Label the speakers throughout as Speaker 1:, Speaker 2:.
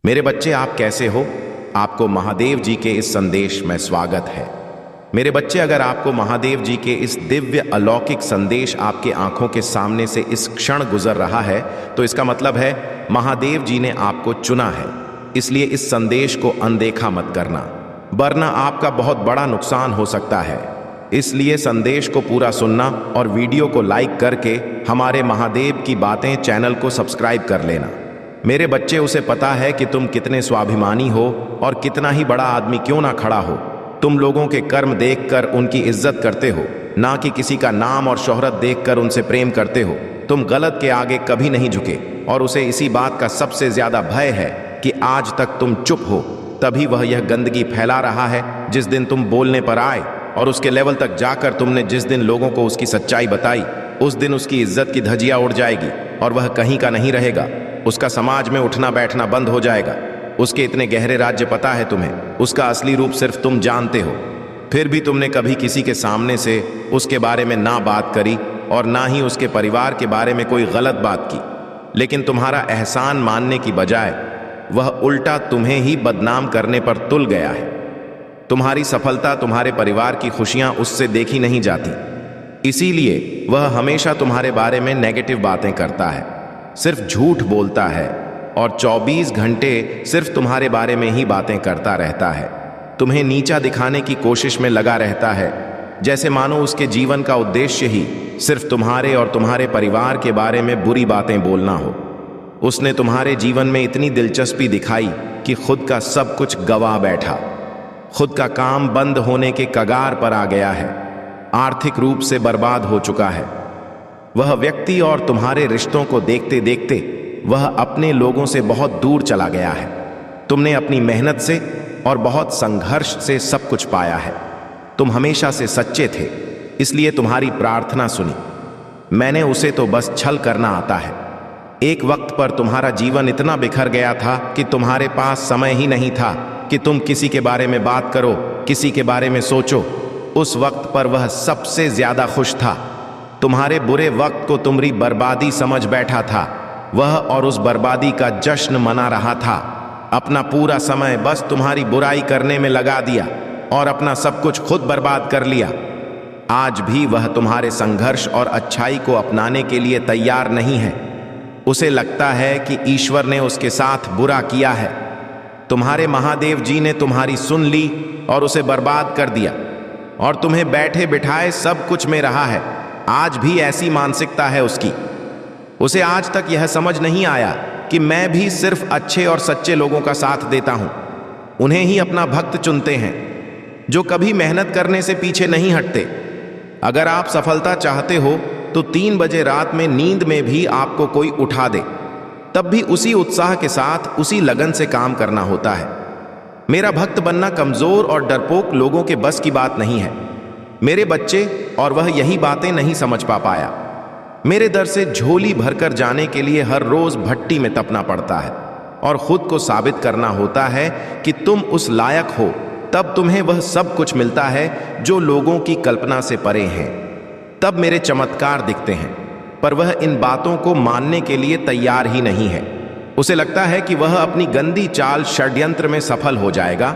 Speaker 1: मेरे बच्चे, आप कैसे हो? आपको महादेव जी के इस संदेश में स्वागत है। मेरे बच्चे, अगर आपको महादेव जी के इस दिव्य अलौकिक संदेश आपके आंखों के सामने से इस क्षण गुजर रहा है, तो इसका मतलब है महादेव जी ने आपको चुना है। इसलिए इस संदेश को अनदेखा मत करना, वरना आपका बहुत बड़ा नुकसान हो सकता है। इसलिए संदेश को पूरा सुनना और वीडियो को लाइक करके हमारे महादेव की बातें चैनल को सब्सक्राइब कर लेना। मेरे बच्चे, उसे पता है कि तुम कितने स्वाभिमानी हो और कितना ही बड़ा आदमी क्यों ना खड़ा हो, तुम लोगों के कर्म देखकर उनकी इज्जत करते हो, ना कि किसी का नाम और शोहरत देखकर उनसे प्रेम करते हो। तुम गलत के आगे कभी नहीं झुके और उसे इसी बात का सबसे ज्यादा भय है कि आज तक तुम चुप हो, तभी वह यह गंदगी फैला रहा है। जिस दिन तुम बोलने पर आए और उसके लेवल तक जाकर तुमने जिस दिन लोगों को उसकी सच्चाई बताई, उस दिन उसकी इज्जत की धज्जियां उड़ जाएगी और वह कहीं का नहीं रहेगा। उसका समाज में उठना बैठना बंद हो जाएगा। उसके इतने गहरे राज्य पता है तुम्हें, उसका असली रूप सिर्फ तुम जानते हो। फिर भी तुमने कभी किसी के सामने से उसके बारे में ना बात करी और ना ही उसके परिवार के बारे में कोई गलत बात की। लेकिन तुम्हारा एहसान मानने की बजाय वह उल्टा तुम्हें ही बदनाम करने पर तुल गया है। तुम्हारी सफलता, तुम्हारे परिवार की खुशियां उससे देखी नहीं जाती, इसीलिए वह हमेशा तुम्हारे बारे में नेगेटिव बातें करता है, सिर्फ झूठ बोलता है और 24 घंटे सिर्फ तुम्हारे बारे में ही बातें करता रहता है। तुम्हें नीचा दिखाने की कोशिश में लगा रहता है, जैसे मानो उसके जीवन का उद्देश्य ही सिर्फ तुम्हारे और तुम्हारे परिवार के बारे में बुरी बातें बोलना हो। उसने तुम्हारे जीवन में इतनी दिलचस्पी दिखाई कि खुद का सब कुछ गवा बैठा, खुद का काम बंद होने के कगार पर आ गया है, आर्थिक रूप से बर्बाद हो चुका है। वह व्यक्ति और तुम्हारे रिश्तों को देखते देखते वह अपने लोगों से बहुत दूर चला गया है। तुमने अपनी मेहनत से और बहुत संघर्ष से सब कुछ पाया है। तुम हमेशा से सच्चे थे, इसलिए तुम्हारी प्रार्थना सुनी। मैंने उसे तो बस छल करना आता है। एक वक्त पर तुम्हारा जीवन इतना बिखर गया था कि तुम्हारे पास समय ही नहीं था कि तुम किसी के बारे में बात करो, किसी के बारे में सोचो। उस वक्त पर वह सबसे ज्यादा खुश था। तुम्हारे बुरे वक्त को तुम्हारी बर्बादी समझ बैठा था। वह और उस बर्बादी का जश्न मना रहा था। अपना पूरा समय बस तुम्हारी बुराई करने में लगा दिया और अपना सब कुछ खुद बर्बाद कर लिया। आज भी वह तुम्हारे संघर्ष और अच्छाई को अपनाने के लिए तैयार नहीं है। उसे लगता है कि ईश्वर ने उसके साथ बुरा किया है। तुम्हारे महादेव जी ने तुम्हारी सुन ली और उसे बर्बाद कर दिया और तुम्हें बैठे बिठाए सब कुछ में रहा है। आज भी ऐसी मानसिकता है उसकी। उसे आज तक यह समझ नहीं आया कि मैं भी सिर्फ अच्छे और सच्चे लोगों का साथ देता हूं। उन्हें ही अपना भक्त चुनते हैं, जो कभी मेहनत करने से पीछे नहीं हटते। अगर आप सफलता चाहते हो तो 3 बजे रात में नींद में भी आपको कोई उठा दे, तब भी उसी उत्साह के साथ, उसी लगन से काम करना होता है। मेरा भक्त बनना कमजोर और डरपोक लोगों के बस की बात नहीं है, मेरे बच्चे, और वह यही बातें नहीं समझ पाया। मेरे दर से झोली भरकर जाने के लिए हर रोज भट्टी में तपना पड़ता है और खुद को साबित करना होता है कि तुम उस लायक हो। तब तुम्हें वह सब कुछ मिलता है जो लोगों की कल्पना से परे है। तब मेरे चमत्कार दिखते हैं, पर वह इन बातों को मानने के लिए तैयार ही नहीं है। उसे लगता है कि वह अपनी गंदी चाल षड्यंत्र में सफल हो जाएगा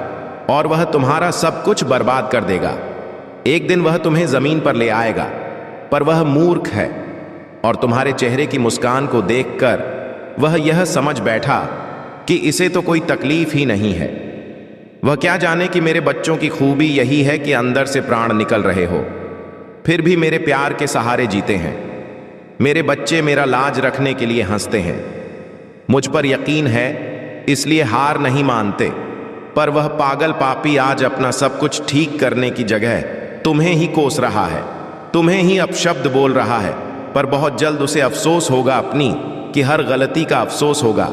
Speaker 1: और वह तुम्हारा सब कुछ बर्बाद कर देगा। एक दिन वह तुम्हें जमीन पर ले आएगा, पर वह मूर्ख है और तुम्हारे चेहरे की मुस्कान को देखकर वह यह समझ बैठा कि इसे तो कोई तकलीफ ही नहीं है। वह क्या जाने कि मेरे बच्चों की खूबी यही है कि अंदर से प्राण निकल रहे हो, फिर भी मेरे प्यार के सहारे जीते हैं। मेरे बच्चे मेरा लाज रखने के लिए हंसते हैं। मुझ पर यकीन है, इसलिए हार नहीं मानते। पर वह पागल पापी आज अपना सब कुछ ठीक करने की जगह तुम्हें ही कोस रहा है, तुम्हें ही अपशब्द बोल रहा है। पर बहुत जल्द उसे अफसोस होगा अपनी कि हर गलती का अफसोस होगा।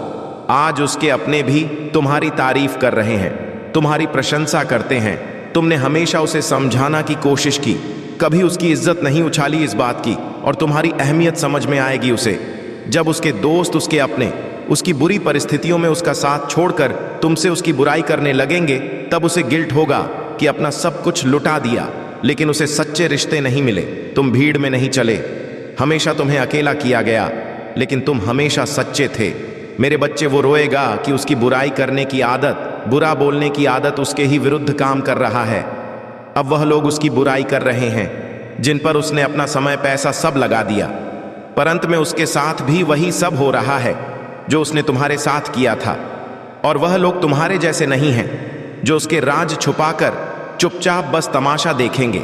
Speaker 1: आज उसके अपने भी तुम्हारी तारीफ कर रहे हैं, तुम्हारी प्रशंसा करते हैं। तुमने हमेशा उसे समझाना की कोशिश की, कभी उसकी इज्जत नहीं उछाली इस बात की, और तुम्हारी अहमियत समझ में आएगी उसे जब उसके दोस्त, उसके अपने उसकी बुरी परिस्थितियों में उसका साथ छोड़कर तुमसे उसकी बुराई करने लगेंगे। तब उसे गिल्ट होगा कि अपना सब कुछ लुटा दिया, लेकिन उसे सच्चे रिश्ते नहीं मिले। तुम भीड़ में नहीं चले, हमेशा तुम्हें अकेला किया गया, लेकिन तुम हमेशा सच्चे थे। मेरे बच्चे, वो रोएगा कि उसकी बुराई करने की आदत, बुरा बोलने की आदत उसके ही विरुद्ध काम कर रहा है। अब वह लोग उसकी बुराई कर रहे हैं जिन पर उसने अपना समय पैसा सब लगा दिया, पर अंत में उसके साथ भी वही सब हो रहा है जो उसने तुम्हारे साथ किया था। और वह लोग तुम्हारे जैसे नहीं हैं जो उसके राज छुपाकर चुपचाप बस तमाशा देखेंगे।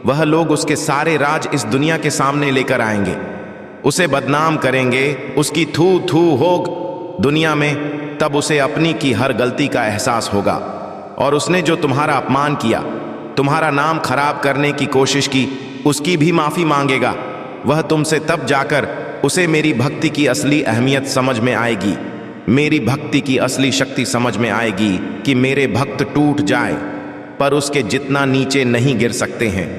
Speaker 1: वह लोग उसके सारे राज इस दुनिया के सामने लेकर आएंगे, उसे बदनाम करेंगे, उसकी थू थू होग दुनिया में। तब उसे अपनी की हर गलती का एहसास होगा और उसने जो तुम्हारा अपमान किया, तुम्हारा नाम खराब करने की कोशिश की, उसकी भी माफी मांगेगा। वह तुमसे तब जाकर उसे मेरी भक्ति की असली अहमियत समझ में आएगी, मेरी भक्ति की असली शक्ति समझ में आएगी कि मेरे भक्त टूट जाए पर उसके जितना नीचे नहीं गिर सकते हैं।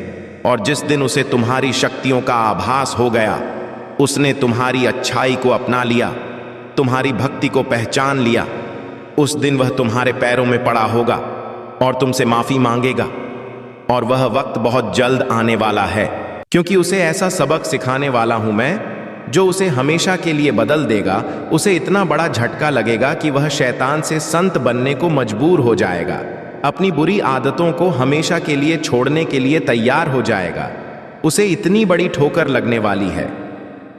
Speaker 1: और जिस दिन उसे तुम्हारी शक्तियों का आभास हो गया, उसने तुम्हारी अच्छाई को अपना लिया, तुम्हारी भक्ति को पहचान लिया, उस दिन वह तुम्हारे पैरों में पड़ा होगा और तुमसे माफी मांगेगा। और वह वक्त बहुत जल्द आने वाला है, क्योंकि उसे ऐसा सबक सिखाने वाला हूं मैं जो उसे हमेशा के लिए बदल देगा। उसे इतना बड़ा झटका लगेगा कि वह शैतान से संत बनने को मजबूर हो जाएगा, अपनी बुरी आदतों को हमेशा के लिए छोड़ने के लिए तैयार हो जाएगा। उसे इतनी बड़ी ठोकर लगने वाली है।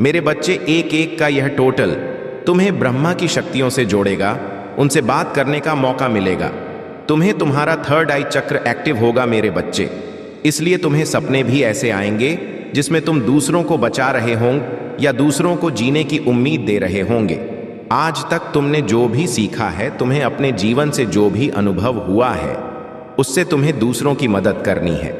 Speaker 1: मेरे बच्चे, एक एक का यह टोटल तुम्हें ब्रह्मा की शक्तियों से जोड़ेगा, उनसे बात करने का मौका मिलेगा। तुम्हें तुम्हारा थर्ड आई चक्र एक्टिव होगा मेरे बच्चे, इसलिए तुम्हें सपने भी ऐसे आएंगे जिसमें तुम दूसरों को बचा रहे होंगे या दूसरों को जीने की उम्मीद दे रहे होंगे। आज तक तुमने जो भी सीखा है, तुम्हें अपने जीवन से जो भी अनुभव हुआ है, उससे तुम्हें दूसरों की मदद करनी है।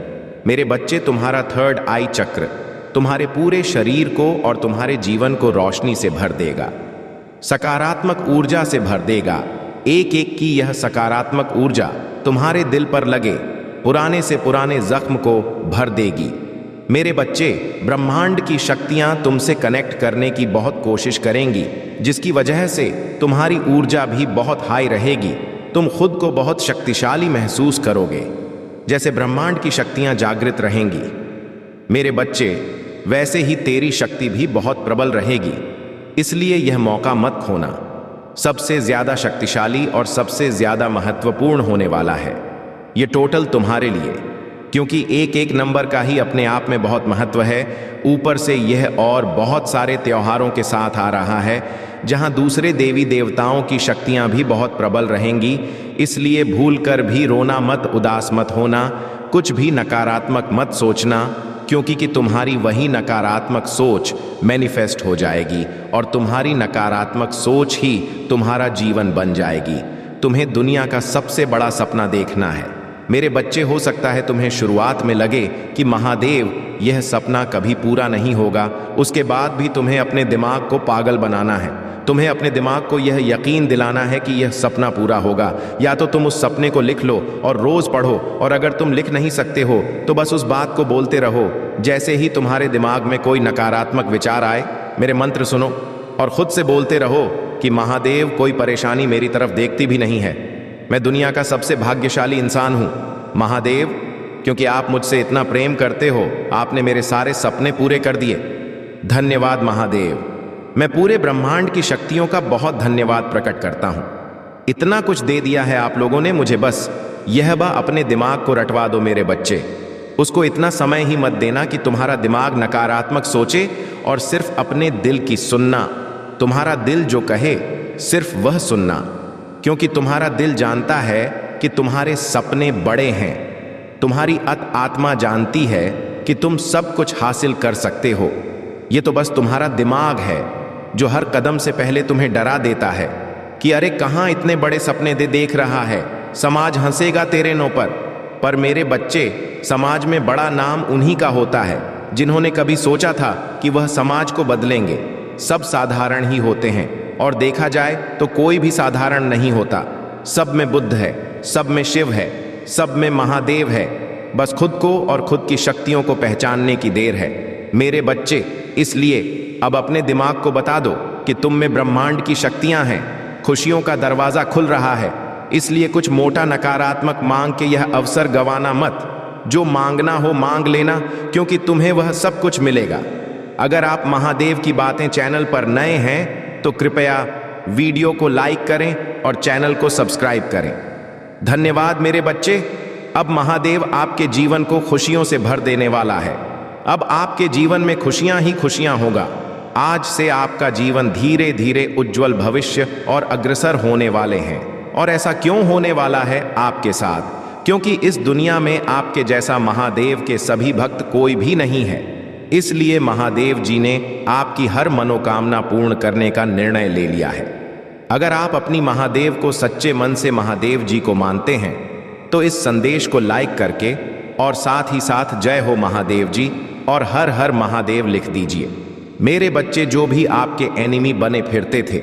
Speaker 1: मेरे बच्चे, तुम्हारा थर्ड आई चक्र तुम्हारे पूरे शरीर को और तुम्हारे जीवन को रोशनी से भर देगा, सकारात्मक ऊर्जा से भर देगा। एक एक की यह सकारात्मक ऊर्जा तुम्हारे दिल पर लगे पुराने से पुराने जख्म को भर देगी। मेरे बच्चे, ब्रह्मांड की शक्तियां तुमसे कनेक्ट करने की बहुत कोशिश करेंगी, जिसकी वजह से तुम्हारी ऊर्जा भी बहुत हाई रहेगी। तुम खुद को बहुत शक्तिशाली महसूस करोगे, जैसे ब्रह्मांड की शक्तियां जागृत रहेंगी। मेरे बच्चे, वैसे ही तेरी शक्ति भी बहुत प्रबल रहेगी, इसलिए यह मौका मत खोना। सबसे ज्यादा शक्तिशाली और सबसे ज्यादा महत्वपूर्ण होने वाला है ये टोटल तुम्हारे लिए, क्योंकि एक एक नंबर का ही अपने आप में बहुत महत्व है। ऊपर से यह और बहुत सारे त्योहारों के साथ आ रहा है जहां दूसरे देवी देवताओं की शक्तियां भी बहुत प्रबल रहेंगी। इसलिए भूल कर भी रोना मत, उदास मत होना, कुछ भी नकारात्मक मत सोचना, क्योंकि कि तुम्हारी वही नकारात्मक सोच मैनिफेस्ट हो जाएगी और तुम्हारी नकारात्मक सोच ही तुम्हारा जीवन बन जाएगी। तुम्हें दुनिया का सबसे बड़ा सपना देखना है मेरे बच्चे। हो सकता है तुम्हें शुरुआत में लगे कि महादेव, यह सपना कभी पूरा नहीं होगा। उसके बाद भी तुम्हें अपने दिमाग को पागल बनाना है, तुम्हें अपने दिमाग को यह यकीन दिलाना है कि यह सपना पूरा होगा। या तो तुम उस सपने को लिख लो और रोज पढ़ो, और अगर तुम लिख नहीं सकते हो तो बस उस बात को बोलते रहो। जैसे ही तुम्हारे दिमाग में कोई नकारात्मक विचार आए, मेरे मंत्र सुनो और खुद से बोलते रहो कि महादेव, कोई परेशानी मेरी तरफ देखती भी नहीं है, मैं दुनिया का सबसे भाग्यशाली इंसान हूं। महादेव, क्योंकि आप मुझसे इतना प्रेम करते हो, आपने मेरे सारे सपने पूरे कर दिए। धन्यवाद महादेव। मैं पूरे ब्रह्मांड की शक्तियों का बहुत धन्यवाद प्रकट करता हूं। इतना कुछ दे दिया है आप लोगों ने मुझे, बस यह अपने दिमाग को रटवा दो मेरे बच्चे। उसको इतना समय ही मत देना कि तुम्हारा दिमाग नकारात्मक सोचे और सिर्फ अपने दिल की सुनना। तुम्हारा दिल जो कहे सिर्फ वह सुनना, क्योंकि तुम्हारा दिल जानता है कि तुम्हारे सपने बड़े हैं। तुम्हारी आत्मा जानती है कि तुम सब कुछ हासिल कर सकते हो। ये तो बस तुम्हारा दिमाग है जो हर कदम से पहले तुम्हें डरा देता है कि अरे कहाँ इतने बड़े सपने देख रहा है, समाज हंसेगा तेरे नो पर मेरे बच्चे, समाज में बड़ा नाम उन्हीं का होता है जिन्होंने कभी सोचा था कि वह समाज को बदलेंगे। सब साधारण ही होते हैं, और देखा जाए तो कोई भी साधारण नहीं होता। सब में बुद्ध है, सब में शिव है, सब में महादेव है। बस खुद को और खुद की शक्तियों को पहचानने की देर है मेरे बच्चे। इसलिए अब अपने दिमाग को बता दो कि तुम में ब्रह्मांड की शक्तियां हैं, खुशियों का दरवाजा खुल रहा है। इसलिए कुछ मोटा नकारात्मक मांग के यह अवसर गंवाना मत। जो मांगना हो मांग लेना, क्योंकि तुम्हें वह सब कुछ मिलेगा। अगर आप महादेव की बातें चैनल पर नए हैं तो कृपया वीडियो को लाइक करें और चैनल को सब्सक्राइब करें। धन्यवाद मेरे बच्चे। अब महादेव आपके जीवन को खुशियों से भर देने वाला है। अब आपके जीवन में खुशियां ही खुशियां होगा। आज से आपका जीवन धीरे धीरे उज्जवल भविष्य और अग्रसर होने वाले हैं। और ऐसा क्यों होने वाला है आपके साथ? क्योंकि इस दुनिया में आपके जैसा महादेव के सभी भक्त कोई भी नहीं है। इसलिए महादेव जी ने आपकी हर मनोकामना पूर्ण करने का निर्णय ले लिया है। अगर आप अपनी महादेव को सच्चे मन से महादेव जी को मानते हैं तो इस संदेश को लाइक करके और साथ ही साथ जय हो महादेव जी और हर हर महादेव लिख दीजिए। मेरे बच्चे, जो भी आपके एनिमी बने फिरते थे,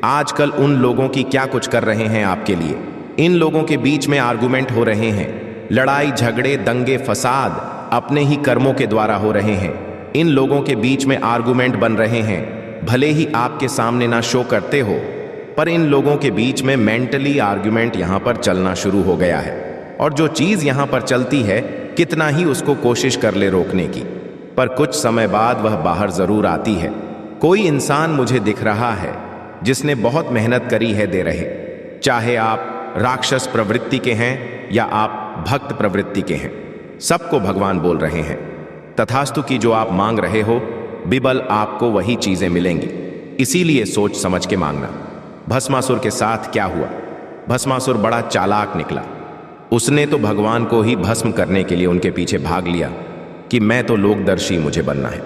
Speaker 1: आजकल उन लोगों की क्या कुछ कर रहे हैं आपके लिए। इन लोगों के बीच में आर्गुमेंट हो रहे हैं, लड़ाई झगड़े दंगे फसाद अपने ही कर्मों के द्वारा हो रहे हैं। इन लोगों के बीच में आर्गुमेंट बन रहे हैं। भले ही आपके सामने ना शो करते हो, पर इन लोगों के बीच में मेंटली आर्गुमेंट यहाँ पर चलना शुरू हो गया है। और जो चीज़ यहाँ पर चलती है, कितना ही उसको कोशिश कर ले रोकने की, पर कुछ समय बाद वह बाहर ज़रूर आती है। कोई इंसान मुझे दिख रहा है जिसने बहुत मेहनत करी है दे रहे, चाहे आप राक्षस प्रवृत्ति के हैं या आप भक्त प्रवृत्ति के हैं, सबको भगवान बोल रहे हैं तथास्तु की जो आप मांग रहे हो बिबल आपको वही चीजें मिलेंगी। इसीलिए सोच समझ के मांगना। भस्मासुर के साथ क्या हुआ? भस्मासुर बड़ा चालाक निकला। उसने तो भगवान को ही भस्म करने के लिए उनके पीछे भाग लिया कि मैं तो लोकदर्शी, मुझे बनना है।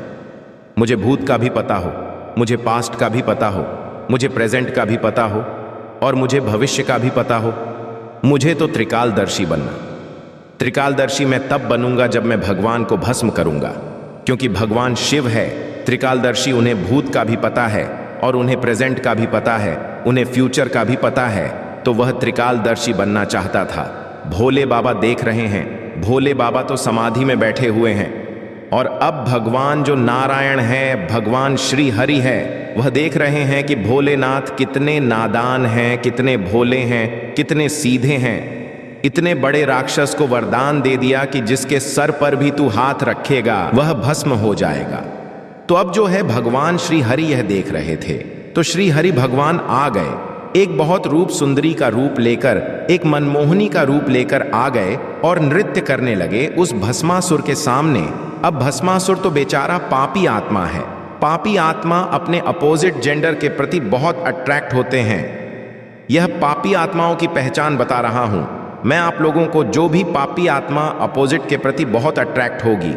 Speaker 1: मुझे भूत का भी पता हो, मुझे पास्ट का भी पता हो, मुझे प्रेजेंट का भी पता हो और मुझे भविष्य का भी पता हो। मुझे तो त्रिकालदर्शी बनना। त्रिकालदर्शी मैं तब बनूंगा जब मैं भगवान को भस्म करूंगा, क्योंकि भगवान शिव है। त्रिकालदर्शी उन्हें भूत का भी पता है और उन्हें प्रेजेंट का भी पता है, उन्हें फ्यूचर का भी पता है। तो वह त्रिकालदर्शी बनना चाहता था। भोले बाबा देख रहे हैं। भोले बाबा तो समाधि में बैठे हुए हैं और अब भगवान जो नारायण है, भगवान श्री हरि है, वह देख रहे हैं कि भोलेनाथ कितने नादान हैं, कितने भोले हैं, कितने सीधे हैं। इतने बड़े राक्षस को वरदान दे दिया कि जिसके सर पर भी तू हाथ रखेगा वह भस्म हो जाएगा। तो अब जो है भगवान श्री हरि यह देख रहे थे, तो श्री हरि भगवान आ गए। एक बहुत रूप सुंदरी का रूप लेकर, एक मनमोहनी का रूप लेकर आ गए और नृत्य करने लगे उस भस्मासुर के सामने। अब भस्मासुर तो बेचारा पापी आत्मा है। पापी आत्मा अपने अपोजिट जेंडर के प्रति बहुत अट्रैक्ट होते हैं। यह पापी आत्माओं की पहचान बता रहा हूं मैं आप लोगों को। जो भी पापी आत्मा अपोजिट के प्रति बहुत अट्रैक्ट होगी,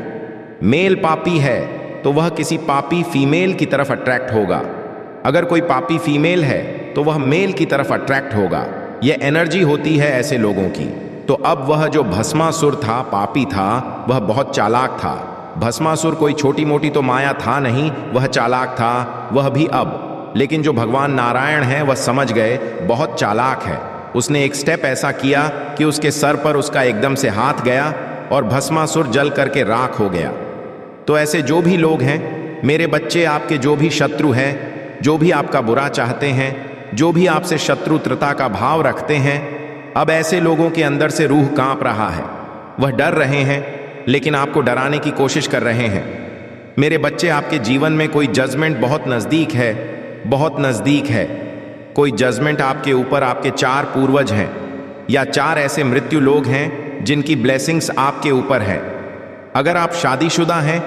Speaker 1: मेल पापी है तो वह किसी पापी फीमेल की तरफ अट्रैक्ट होगा। अगर कोई पापी फीमेल है तो वह मेल की तरफ अट्रैक्ट होगा। यह एनर्जी होती है ऐसे लोगों की। तो अब वह जो भस्मासुर था, पापी था, वह बहुत चालाक था। भस्मासुर कोई छोटी मोटी तो माया था नहीं, वह चालाक था। वह भी अब, लेकिन जो भगवान नारायण है वह समझ गए बहुत चालाक है। उसने एक स्टेप ऐसा किया कि उसके सर पर उसका एकदम से हाथ गया और भस्मासुर जल करके राख हो गया। तो ऐसे जो भी लोग हैं मेरे बच्चे, आपके जो भी शत्रु हैं, जो भी आपका बुरा चाहते हैं, जो भी आपसे शत्रुत्रता का भाव रखते हैं, अब ऐसे लोगों के अंदर से रूह कांप रहा है। वह डर रहे हैं, लेकिन आपको डराने की कोशिश कर रहे हैं। मेरे बच्चे, आपके जीवन में कोई जजमेंट बहुत नज़दीक है, बहुत नज़दीक है। कोई जजमेंट आपके ऊपर। आपके 4 पूर्वज हैं या 4 ऐसे मृत्यु लोग हैं जिनकी ब्लेसिंग्स आपके ऊपर है। अगर आप शादीशुदा हैं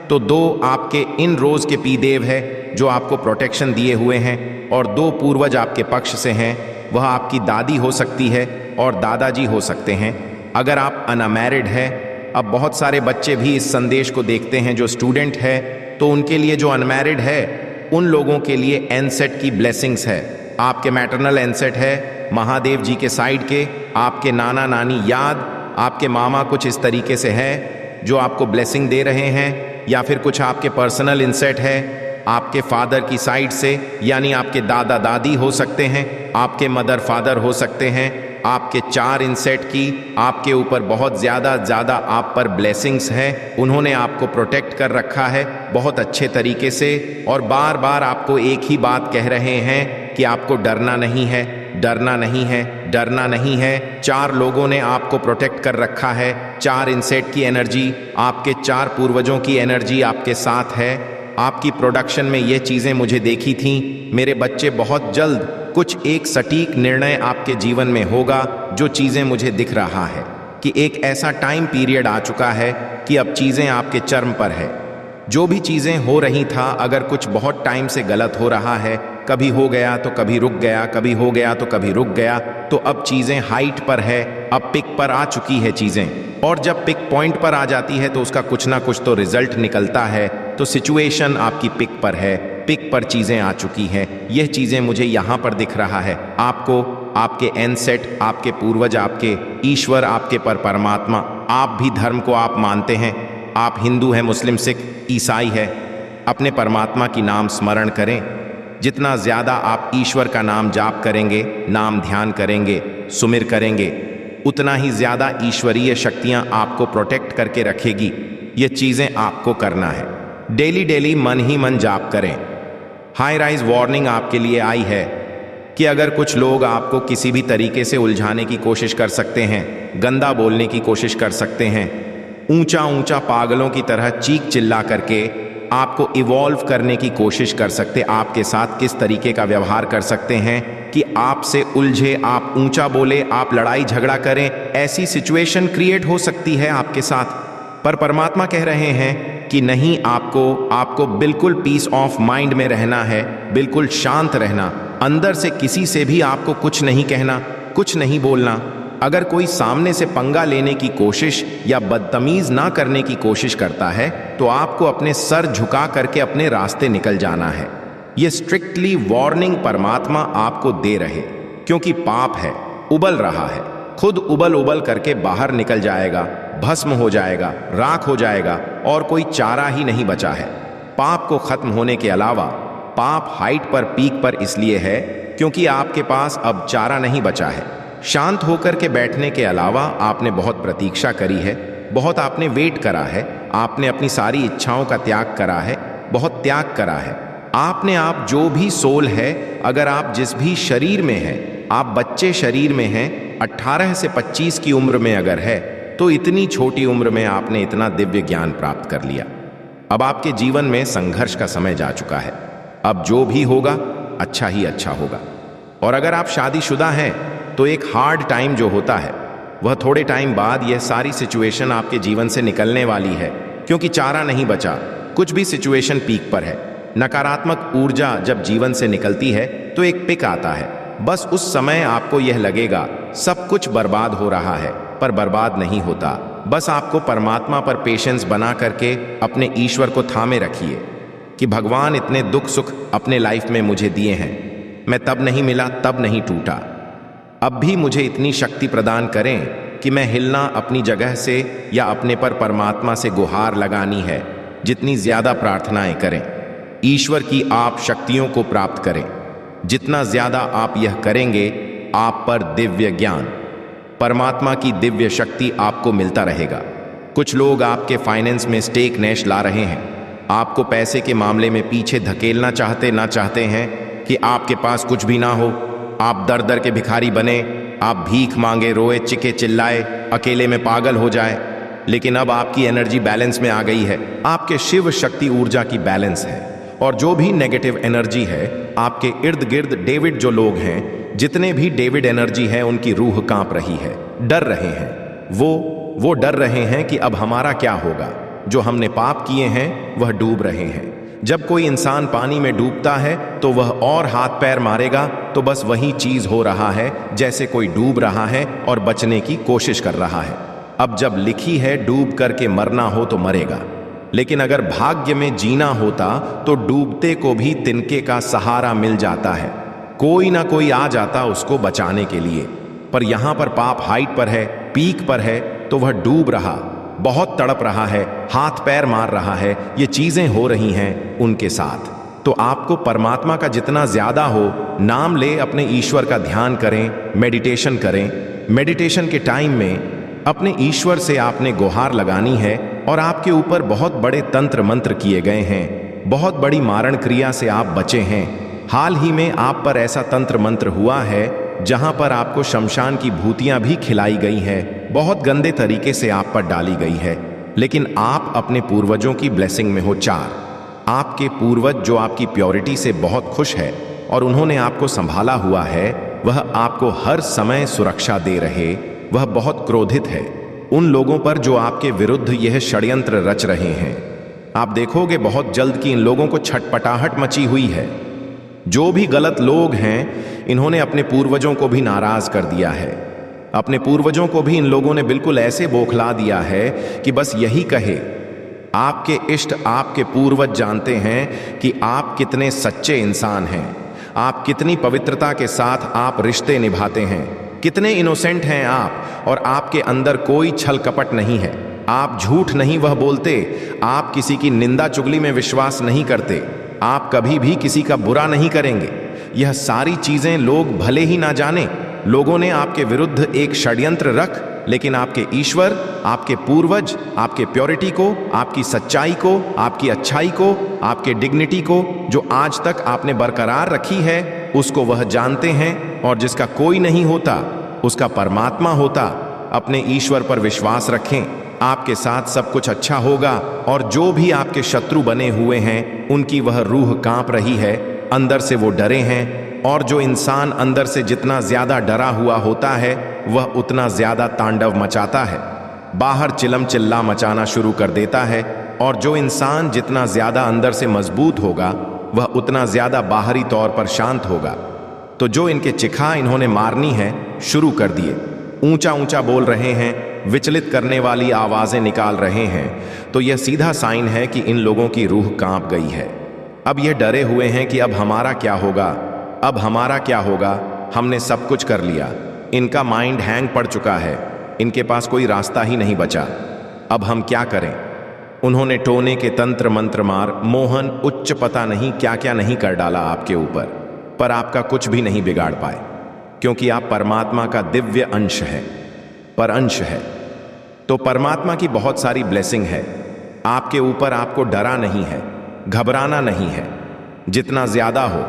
Speaker 1: तो 2 आपके इन रोज के पी देव है जो आपको प्रोटेक्शन दिए हुए हैं और 2 पूर्वज आपके पक्ष से हैं। वह आपकी दादी हो सकती है और दादाजी हो सकते हैं। अगर आप अनमैरिड है, अब बहुत सारे बच्चे भी इस संदेश को देखते हैं जो स्टूडेंट है, तो उनके लिए जो अनमैरिड है उन लोगों के लिए एनसेट की ब्लेसिंग्स है। आपके मैटरनल एनसेट है महादेव जी के साइड के, आपके नाना नानी याद, आपके मामा कुछ इस तरीके से है जो आपको ब्लेसिंग दे रहे हैं, या फिर कुछ आपके पर्सनल इनसेट है आपके फादर की साइड से, यानी आपके दादा दादी हो सकते हैं, आपके मदर फादर हो सकते हैं। आपके 4 इनसेट की आपके ऊपर बहुत ज़्यादा आप पर ब्लेसिंग्स हैं। उन्होंने आपको प्रोटेक्ट कर रखा है बहुत अच्छे तरीके से, और बार बार आपको एक ही बात कह रहे हैं कि आपको डरना नहीं है, डरना नहीं है, डरना नहीं है। 4 लोगों ने आपको प्रोटेक्ट कर रखा है। 4 इनसेट की एनर्जी, आपके 4 पूर्वजों की एनर्जी आपके साथ है। आपकी प्रोडक्शन में ये चीज़ें मुझे देखी थीं। मेरे बच्चे, बहुत जल्द कुछ एक सटीक निर्णय आपके जीवन में होगा। जो चीज़ें मुझे दिख रहा है कि एक ऐसा टाइम पीरियड आ चुका है कि अब चीज़ें आपके चरम पर है। जो भी चीज़ें हो रही था, अगर कुछ बहुत टाइम से गलत हो रहा है, कभी हो गया तो कभी रुक गया, कभी हो गया तो कभी रुक गया, तो अब चीज़ें हाइट पर है, अब पिक पर आ चुकी है चीज़ें। और जब पिक पॉइंट पर आ जाती है तो उसका कुछ ना कुछ तो रिजल्ट निकलता है। तो सिचुएशन आपकी पिक पर है, पिक पर चीज़ें आ चुकी हैं। यह चीज़ें मुझे यहाँ पर दिख रहा है। आपको, आपके एनसेट, आपके पूर्वज, आपके ईश्वर, आपके परमात्मा, आप भी धर्म को आप मानते हैं, आप हिंदू हैं, मुस्लिम, सिख, ईसाई है, अपने परमात्मा की नाम स्मरण करें। जितना ज़्यादा आप ईश्वर का नाम जाप करेंगे, नाम ध्यान करेंगे, सुमिर करेंगे, उतना ही ज़्यादा ईश्वरीय शक्तियाँ आपको प्रोटेक्ट करके रखेगी। ये चीज़ें आपको करना है। डेली डेली मन ही मन जाप करें। हाई राइज वार्निंग आपके लिए आई है कि अगर कुछ लोग आपको किसी भी तरीके से उलझाने की कोशिश कर सकते हैं, गंदा बोलने की कोशिश कर सकते हैं, ऊंचा ऊंचा पागलों की तरह चीख चिल्ला करके आपको इवॉल्व करने की कोशिश कर सकते, आपके साथ किस तरीके का व्यवहार कर सकते हैं कि आपसे उलझे, आप ऊंचा बोले, आप लड़ाई झगड़ा करें, ऐसी सिचुएशन क्रिएट हो सकती है आपके साथ। पर परमात्मा कह रहे हैं कि नहीं, आपको बिल्कुल पीस ऑफ माइंड में रहना है, बिल्कुल शांत रहना। अंदर से किसी से भी आपको कुछ नहीं कहना, कुछ नहीं बोलना। अगर कोई सामने से पंगा लेने की कोशिश या बदतमीज ना करने की कोशिश करता है तो आपको अपने सर झुका करके अपने रास्ते निकल जाना है। ये स्ट्रिक्टली वार्निंग परमात्मा आपको दे रहे, क्योंकि पाप है, उबल रहा है, खुद उबल उबल करके बाहर निकल जाएगा, भस्म हो जाएगा, राख हो जाएगा और कोई चारा ही नहीं बचा है। पाप को खत्म होने के अलावा पाप हाइट पर, पीक पर इसलिए है क्योंकि आपके पास अब चारा नहीं बचा है। शांत होकर के बैठने के अलावा आपने बहुत प्रतीक्षा करी है, बहुत आपने वेट करा है, आपने अपनी सारी इच्छाओं का त्याग करा है, बहुत त्याग करा है आपने। आप जो भी सोल है, अगर आप जिस भी शरीर में हैं, आप बच्चे शरीर में हैं, 18 से 25 की उम्र में अगर है, तो इतनी छोटी उम्र में आपने इतना दिव्य ज्ञान प्राप्त कर लिया। अब आपके जीवन में संघर्ष का समय जा चुका है। अब जो भी होगा अच्छा ही अच्छा होगा। और अगर आप शादीशुदा हैं तो एक हार्ड टाइम जो होता है वह थोड़े टाइम बाद यह सारी सिचुएशन आपके जीवन से निकलने वाली है, क्योंकि चारा नहीं बचा, कुछ भी सिचुएशन पीक पर है। नकारात्मक ऊर्जा जब जीवन से निकलती है तो एक पिक आता है। बस उस समय आपको यह लगेगा सब कुछ बर्बाद हो रहा है, पर बर्बाद नहीं होता। बस आपको परमात्मा पर पेशेंस बना करके अपने ईश्वर को थामे रखिए कि भगवान इतने दुख सुख अपने लाइफ में मुझे दिए हैं, मैं तब नहीं मिला, तब नहीं टूटा, अब भी मुझे इतनी शक्ति प्रदान करें कि मैं हिलना अपनी जगह से या अपने पर परमात्मा से गुहार लगानी है। जितनी ज़्यादा प्रार्थनाएं करें, ईश्वर की आप शक्तियों को प्राप्त करें। जितना ज़्यादा आप यह करेंगे, आप पर दिव्य ज्ञान, परमात्मा की दिव्य शक्ति आपको मिलता रहेगा। कुछ लोग आपके फाइनेंस में स्टेक नैश ला रहे हैं, आपको पैसे के मामले में पीछे धकेलना चाहते हैं कि आपके पास कुछ भी ना हो, आप दर दर के भिखारी बने, आप भीख मांगे, रोए, चिके, चिल्लाए, अकेले में पागल हो जाए। लेकिन अब आपकी एनर्जी बैलेंस में आ गई है, आपके शिव शक्ति ऊर्जा की बैलेंस है। और जो भी नेगेटिव एनर्जी है आपके इर्द गिर्द, डेविड जो लोग हैं, जितने भी डेविड एनर्जी है, उनकी रूह कांप रही है, डर रहे हैं। वो डर रहे हैं कि अब हमारा क्या होगा। जो हमने पाप किए हैं वह डूब रहे हैं। जब कोई इंसान पानी में डूबता है तो वह और हाथ पैर मारेगा, तो बस वही चीज हो रहा है जैसे कोई डूब रहा है और बचने की कोशिश कर रहा है। अब जब लिखी है डूब करके मरना हो तो मरेगा, लेकिन अगर भाग्य में जीना होता तो डूबते को भी तिनके का सहारा मिल जाता है, कोई ना कोई आ जाता उसको बचाने के लिए। पर यहां पर पाप हाइट पर है, पीक पर है, तो वह डूब रहा, बहुत तड़प रहा है, हाथ पैर मार रहा है। ये चीजें हो रही हैं उनके साथ। तो आपको परमात्मा का जितना ज्यादा हो नाम ले, अपने ईश्वर का ध्यान करें, मेडिटेशन करें। मेडिटेशन के टाइम में अपने ईश्वर से आपने गुहार लगानी है और आपके ऊपर बहुत बड़े तंत्र मंत्र किए गए हैं, बहुत बड़ी मारण क्रिया से आप बचे हैं। हाल ही में आप पर ऐसा तंत्र मंत्र हुआ है जहां पर आपको शमशान की भूतियां भी खिलाई गई हैं, बहुत गंदे तरीके से आप पर डाली गई है, लेकिन आप अपने पूर्वजों की ब्लेसिंग में हो। 4 आपके पूर्वज जो आपकी प्योरिटी से बहुत खुश है और उन्होंने आपको संभाला हुआ है, वह आपको हर समय सुरक्षा दे रहे, वह बहुत क्रोधित है उन लोगों पर जो आपके विरुद्ध यह षड्यंत्र रच रहे हैं। आप देखोगे बहुत जल्द कि इन लोगों को छटपटाहट मची हुई है। जो भी गलत लोग हैं, इन्होंने अपने पूर्वजों को भी नाराज कर दिया है। अपने पूर्वजों को भी इन लोगों ने बिल्कुल ऐसे बौखला दिया है कि बस यही कहे। आपके इष्ट, आपके पूर्वज जानते हैं कि आप कितने सच्चे इंसान हैं, आप कितनी पवित्रता के साथ आप रिश्ते निभाते हैं, कितने इनोसेंट हैं आप, और आपके अंदर कोई छल कपट नहीं है। आप झूठ नहीं वह बोलते, आप किसी की निंदा चुगली में विश्वास नहीं करते, आप कभी भी किसी का बुरा नहीं करेंगे। यह सारी चीजें लोग भले ही ना जाने, लोगों ने आपके विरुद्ध एक षड्यंत्र रख, लेकिन आपके ईश्वर, आपके पूर्वज, आपके प्योरिटी को, आपकी सच्चाई को, आपकी अच्छाई को, आपके डिग्निटी को जो आज तक आपने बरकरार रखी है, उसको वह जानते हैं। और जिसका कोई नहीं होता उसका परमात्मा होता। अपने ईश्वर पर विश्वास रखें, आपके साथ सब कुछ अच्छा होगा। और जो भी आपके शत्रु बने हुए हैं, उनकी वह रूह कांप रही है, अंदर से वो डरे हैं। और जो इंसान अंदर से जितना ज्यादा डरा हुआ होता है, वह उतना ज्यादा तांडव मचाता है, बाहर चिलम चिल्ला मचाना शुरू कर देता है। और जो इंसान जितना ज्यादा अंदर से मजबूत होगा, वह उतना ज्यादा बाहरी तौर पर शांत होगा। तो जो इनके चिखा इन्होंने मारनी है शुरू कर दिए, ऊंचा ऊंचा बोल रहे हैं, विचलित करने वाली आवाजें निकाल रहे हैं, तो यह सीधा साइन है कि इन लोगों की रूह कांप गई है। अब यह डरे हुए हैं कि अब हमारा क्या होगा, अब हमारा क्या होगा, हमने सब कुछ कर लिया। इनका माइंड हैंग पड़ चुका है, इनके पास कोई रास्ता ही नहीं बचा, अब हम क्या करें। उन्होंने टोने के तंत्र मंत्र मार, मोहन, उच्च पता नहीं क्या क्या नहीं कर डाला आपके ऊपर, पर आपका कुछ भी नहीं बिगाड़ पाए, क्योंकि आप परमात्मा का दिव्य अंश है, पर अंश है। तो परमात्मा की बहुत सारी ब्लेसिंग है आपके ऊपर। आपको डरा नहीं है, घबराना नहीं है। जितना ज्यादा हो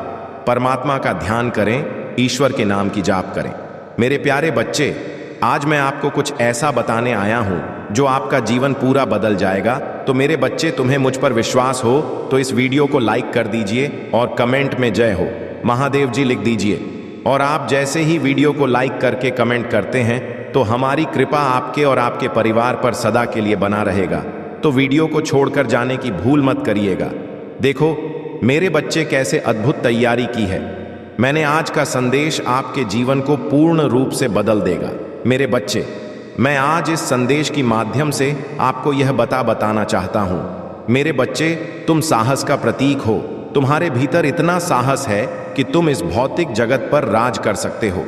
Speaker 1: परमात्मा का ध्यान करें, ईश्वर के नाम की जाप करें। मेरे प्यारे बच्चे, आज मैं आपको कुछ ऐसा बताने आया हूं जो आपका जीवन पूरा बदल जाएगा। तो मेरे बच्चे, तुम्हें मुझ पर विश्वास हो तो इस वीडियो को लाइक कर दीजिए और कमेंट में जय हो महादेव जी लिख दीजिए। और आप जैसे ही वीडियो को लाइक करके कमेंट करते हैं, तो हमारी कृपा आपके और आपके परिवार पर सदा के लिए बना रहेगा। तो वीडियो को छोड़कर जाने की भूल मत करिएगा। देखो मेरे बच्चे, कैसे अद्भुत तैयारी की है। मैंने आज का संदेश आपके जीवन को पूर्ण रूप से बदल देगा। मेरे बच्चे, मैं आज इस संदेश की माध्यम से आपको यह बताना चाहता हूं। मेरे बच्चे, तुम साहस का प्रतीक हो। तुम्हारे भीतर इतना साहस है कि तुम इस भौतिक जगत पर राज कर सकते हो।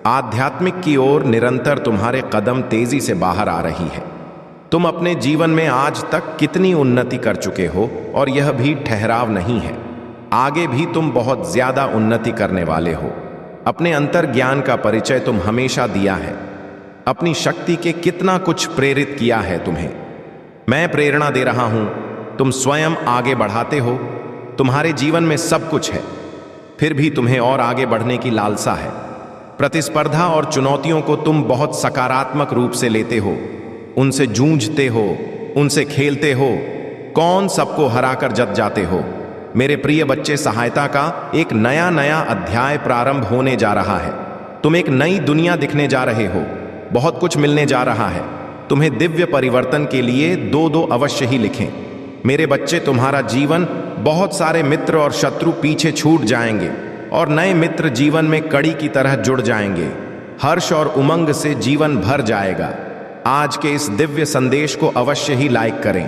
Speaker 1: आध्यात्मिक की ओर निरंतर तुम्हारे कदम तेजी से बाहर आ रही है। तुम अपने जीवन में आज तक कितनी उन्नति कर चुके हो, और यह भी ठहराव नहीं है, आगे भी तुम बहुत ज्यादा उन्नति करने वाले हो। अपने अंतर ज्ञान का परिचय तुम हमेशा दिया है, अपनी शक्ति के कितना कुछ प्रेरित किया है तुम्हें। मैं प्रेरणा दे रहा हूं, तुम स्वयं आगे बढ़ाते हो। तुम्हारे जीवन में सब कुछ है, फिर भी तुम्हें और आगे बढ़ने की लालसा है। प्रतिस्पर्धा और चुनौतियों को तुम बहुत सकारात्मक रूप से लेते हो, उनसे जूझते हो, उनसे खेलते हो। कौन सबको हराकर जत जाते हो। मेरे प्रिय बच्चे, सहायता का एक नया अध्याय प्रारंभ होने जा रहा है। तुम एक नई दुनिया दिखने जा रहे हो, बहुत कुछ मिलने जा रहा है। तुम्हें दिव्य परिवर्तन के लिए 2-2 अवश्य ही लिखें। मेरे बच्चे, तुम्हारा जीवन, बहुत सारे मित्र और शत्रु पीछे छूट जाएंगे और नए मित्र जीवन में कड़ी की तरह जुड़ जाएंगे। हर्ष और उमंग से जीवन भर जाएगा। आज के इस दिव्य संदेश को अवश्य ही लाइक करें।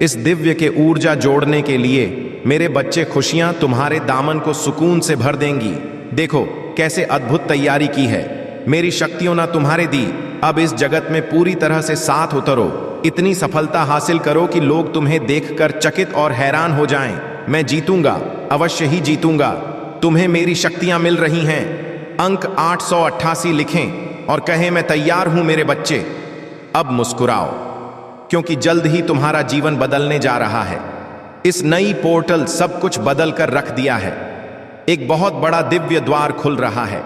Speaker 1: इस दिव्य के ऊर्जा जोड़ने के लिए मेरे बच्चे, खुशियां तुम्हारे दामन को सुकून से भर देंगी। देखो कैसे अद्भुत तैयारी की है। मेरी शक्तियों ना तुम्हारे दी। अब इस जगत में पूरी तरह से साथ उतरो, इतनी सफलता हासिल करो कि लोग तुम्हें देखकर चकित और हैरान हो जाएं। मैं जीतूंगा, अवश्य ही जीतूंगा। तुम्हें मेरी शक्तियां मिल रही हैं। अंक 888 लिखें और कहें, मैं तैयार हूं मेरे बच्चे। अब मुस्कुराओ, क्योंकि जल्द ही तुम्हारा जीवन बदलने जा रहा है। इस नई पोर्टल सब कुछ बदल कर रख दिया है। एक बहुत बड़ा दिव्य द्वार खुल रहा है,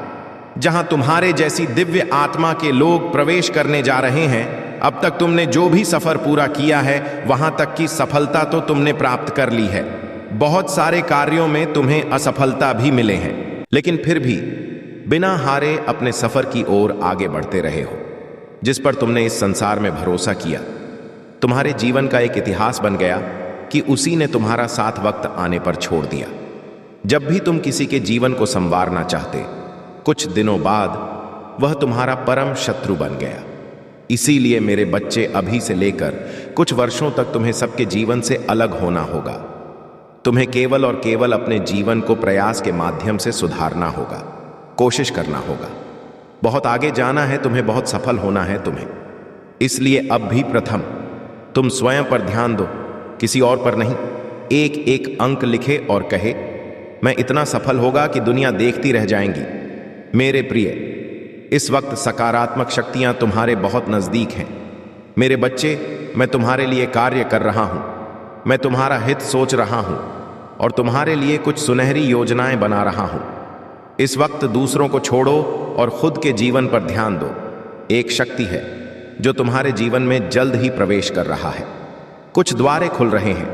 Speaker 1: जहां तुम्हारे जैसी दिव्य आत्मा के लोग प्रवेश करने जा रहे हैं। अब तक तुमने जो भी सफर पूरा किया है वहां तक की सफलता तो तुमने प्राप्त कर ली है। बहुत सारे कार्यों में तुम्हें असफलता भी मिले हैं, लेकिन फिर भी बिना हारे अपने सफर की ओर आगे बढ़ते रहे हो। जिस पर तुमने इस संसार में भरोसा किया, तुम्हारे जीवन का एक इतिहास बन गया कि उसी ने तुम्हारा साथ वक्त आने पर छोड़ दिया। जब भी तुम किसी के जीवन को संवारना चाहते, कुछ दिनों बाद वह तुम्हारा परम शत्रु बन गया। इसीलिए मेरे बच्चे, अभी से लेकर कुछ वर्षों तक तुम्हें सबके जीवन से अलग होना होगा। तुम्हें केवल और केवल अपने जीवन को प्रयास के माध्यम से सुधारना होगा, कोशिश करना होगा। बहुत आगे जाना है तुम्हें, बहुत सफल होना है तुम्हें। इसलिए अब भी प्रथम तुम स्वयं पर ध्यान दो, किसी और पर नहीं। एक एक अंक लिखे और कहे, मैं इतना सफल होगा कि दुनिया देखती रह जाएंगी। मेरे प्रिय, इस वक्त सकारात्मक शक्तियां तुम्हारे बहुत नजदीक हैं। मेरे बच्चे, मैं तुम्हारे लिए कार्य कर रहा हूं। मैं तुम्हारा हित सोच रहा हूं और तुम्हारे लिए कुछ सुनहरी योजनाएं बना रहा हूं। इस वक्त दूसरों को छोड़ो और खुद के जीवन पर ध्यान दो। एक शक्ति है जो तुम्हारे जीवन में जल्द ही प्रवेश कर रहा है। कुछ द्वारे खुल रहे हैं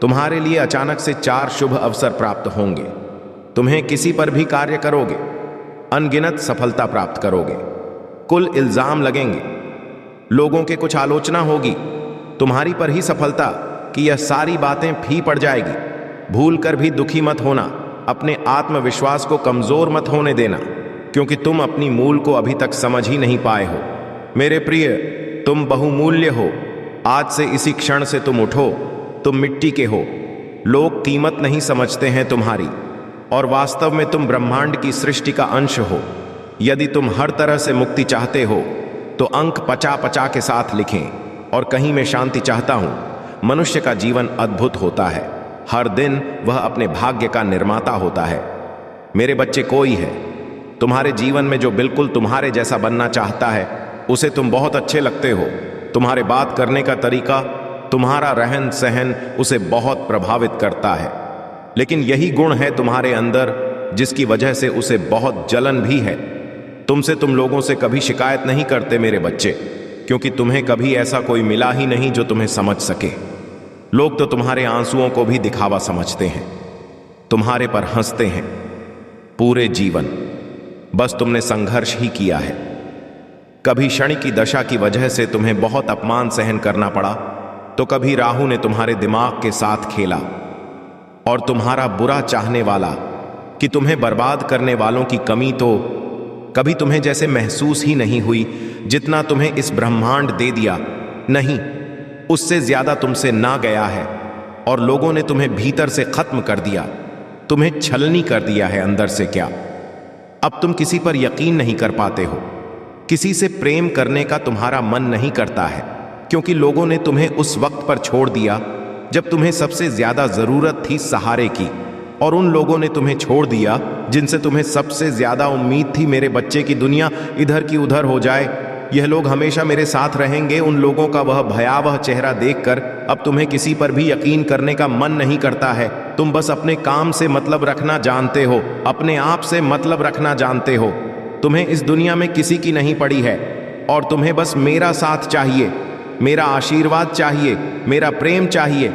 Speaker 1: तुम्हारे लिए। अचानक से 4 शुभ अवसर प्राप्त होंगे। तुम्हें किसी पर भी कार्य करोगे, अनगिनत सफलता प्राप्त करोगे। कुल इल्जाम लगेंगे, लोगों के कुछ आलोचना होगी तुम्हारी पर ही सफलता कि यह सारी बातें फी पड़ जाएगी। भूल कर भी दुखी मत होना, अपने आत्मविश्वास को कमजोर मत होने देना, क्योंकि तुम अपनी मूल को अभी तक समझ ही नहीं पाए हो। मेरे प्रिय, तुम बहुमूल्य हो। आज से इसी क्षण से तुम उठो। तुम मिट्टी के हो, लोग कीमत नहीं समझते हैं तुम्हारी, और वास्तव में तुम ब्रह्मांड की सृष्टि का अंश हो। यदि तुम हर तरह से मुक्ति चाहते हो तो अंक 50-50 के साथ लिखें। और कहीं मैं शांति चाहता हूं। मनुष्य का जीवन अद्भुत होता है। हर दिन वह अपने भाग्य का निर्माता होता है। मेरे बच्चे, कोई है तुम्हारे जीवन में जो बिल्कुल तुम्हारे जैसा बनना चाहता है। उसे तुम बहुत अच्छे लगते हो। तुम्हारे बात करने का तरीका, तुम्हारा रहन सहन उसे बहुत प्रभावित करता है। लेकिन यही गुण है तुम्हारे अंदर जिसकी वजह से उसे बहुत जलन भी है। तुमसे तुम लोगों से कभी शिकायत नहीं करते मेरे बच्चे, क्योंकि तुम्हें कभी ऐसा कोई मिला ही नहीं जो तुम्हें समझ सके। लोग तो तुम्हारे आंसुओं को भी दिखावा समझते हैं, तुम्हारे पर हंसते हैं। पूरे जीवन बस तुमने संघर्ष ही किया है। कभी शनि की दशा की वजह से तुम्हें बहुत अपमान सहन करना पड़ा, तो कभी राहु ने तुम्हारे दिमाग के साथ खेला और तुम्हारा बुरा चाहने वाला कि तुम्हें बर्बाद करने वालों की कमी तो कभी तुम्हें जैसे महसूस ही नहीं हुई जितना तुम्हें इस ब्रह्मांड दे दिया। नहीं, उससे ज्यादा तुमसे ना गया है और लोगों ने तुम्हें भीतर से खत्म कर दिया। तुम्हें छलनी कर दिया है अंदर से। क्या अब तुम किसी पर यकीन नहीं कर पाते हो? किसी से प्रेम करने का तुम्हारा मन नहीं करता है, क्योंकि लोगों ने तुम्हें उस वक्त पर छोड़ दिया जब तुम्हें सबसे ज्यादा जरूरत थी सहारे की, और उन लोगों ने तुम्हें छोड़ दिया जिनसे तुम्हें सबसे ज्यादा उम्मीद थी। मेरे बच्चे की दुनिया इधर की उधर हो जाए, यह लोग हमेशा मेरे साथ रहेंगे। उन लोगों का वह भयावह चेहरा देखकर अब तुम्हें किसी पर भी यकीन करने का मन नहीं करता है। तुम बस अपने काम से मतलब रखना जानते हो, अपने आप से मतलब रखना जानते हो। तुम्हें इस दुनिया में किसी की नहीं पड़ी है, और तुम्हें बस मेरा साथ चाहिए, मेरा आशीर्वाद चाहिए, मेरा प्रेम चाहिए।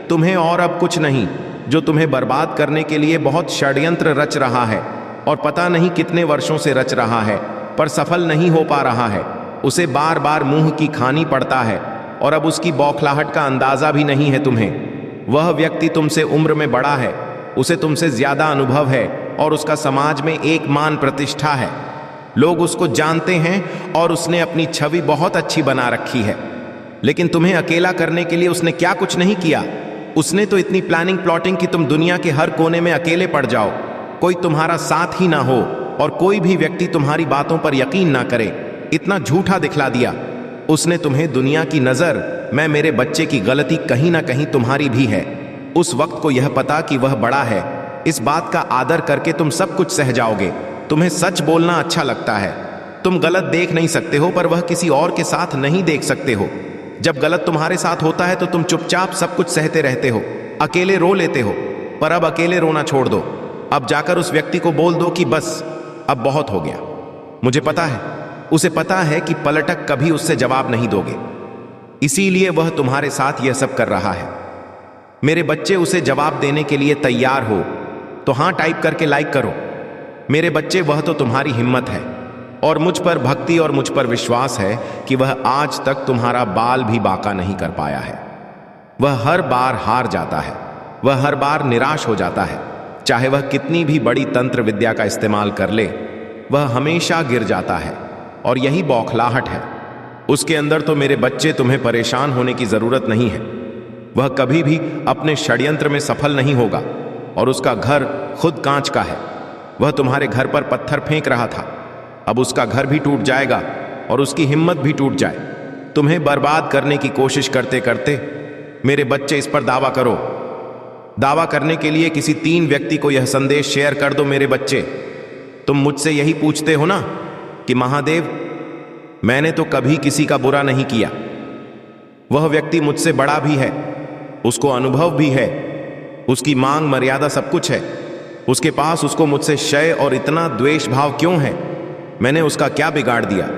Speaker 1: तुम्हें और अब कुछ नहीं, जो तुम्हें बर्बाद करने के लिए बहुत षड्यंत्र रच रहा है, और पता नहीं कितने वर्षों से रच रहा है, पर सफल नहीं हो पा रहा है। उसे बार बार मुंह की खानी पड़ता है, और अब उसकी बौखलाहट का अंदाजा भी नहीं है तुम्हें। वह व्यक्ति तुमसे उम्र में बड़ा है, उसे तुमसे ज्यादा अनुभव है, और उसका समाज में एक मान प्रतिष्ठा है। लोग उसको जानते हैं और उसने अपनी छवि बहुत अच्छी बना रखी है। लेकिन तुम्हें अकेला करने के लिए उसने क्या कुछ नहीं किया। उसने तो इतनी प्लानिंग प्लॉटिंग कि तुम दुनिया के हर कोने में अकेले पड़ जाओ, कोई तुम्हारा साथ ही ना हो, और कोई भी व्यक्ति तुम्हारी बातों पर यकीन ना करे। इतना झूठा दिखला दिया उसने तुम्हें दुनिया की नजर। मैं मेरे बच्चे की गलती कहीं ना कहीं तुम्हारी भी है। उस वक्त को यह पता कि वह बड़ा है, इस बात का आदर करके तुम सब कुछ सह जाओगे। तुम्हें सच बोलना अच्छा लगता है। तुम गलत देख नहीं सकते हो, पर वह किसी और के साथ नहीं देख सकते हो। जब गलत तुम्हारे साथ होता है तो तुम चुपचाप सब कुछ सहते रहते हो, अकेले रो लेते हो। पर अब अकेले रोना छोड़ दो। अब जाकर उस व्यक्ति को बोल दो कि बस अब बहुत हो गया। मुझे पता है उसे पता है कि पलटक कभी उससे जवाब नहीं दोगे, इसीलिए वह तुम्हारे साथ यह सब कर रहा है। मेरे बच्चे, उसे जवाब देने के लिए तैयार हो तो हां टाइप करके लाइक करो। मेरे बच्चे, वह तो तुम्हारी हिम्मत है और मुझ पर भक्ति और मुझ पर विश्वास है कि वह आज तक तुम्हारा बाल भी बांका नहीं कर पाया है। वह हर बार हार जाता है, वह हर बार निराश हो जाता है। चाहे वह कितनी भी बड़ी तंत्र विद्या का इस्तेमाल कर ले, वह हमेशा गिर जाता है और यही बौखलाहट है उसके अंदर। तो मेरे बच्चे, तुम्हें परेशान होने की जरूरत नहीं है। वह कभी भी अपने षड्यंत्र में सफल नहीं होगा और उसका घर खुद कांच का है। वह तुम्हारे घर पर पत्थर फेंक रहा था, अब उसका घर भी टूट जाएगा और उसकी हिम्मत भी टूट जाए। तुम्हें बर्बाद करने की कोशिश करते करते मेरे बच्चे, इस पर दावा करो। दावा करने के लिए किसी 3 व्यक्ति को यह संदेश शेयर कर दो। मेरे बच्चे, तुम मुझसे यही पूछते हो ना कि महादेव, मैंने तो कभी किसी का बुरा नहीं किया। वह व्यक्ति मुझसे बड़ा भी है, उसको अनुभव भी है, उसकी मांग मर्यादा सब कुछ है। उसके पास उसको मुझसे क्षय और इतना द्वेष भाव क्यों है? मैंने उसका क्या बिगाड़ दिया,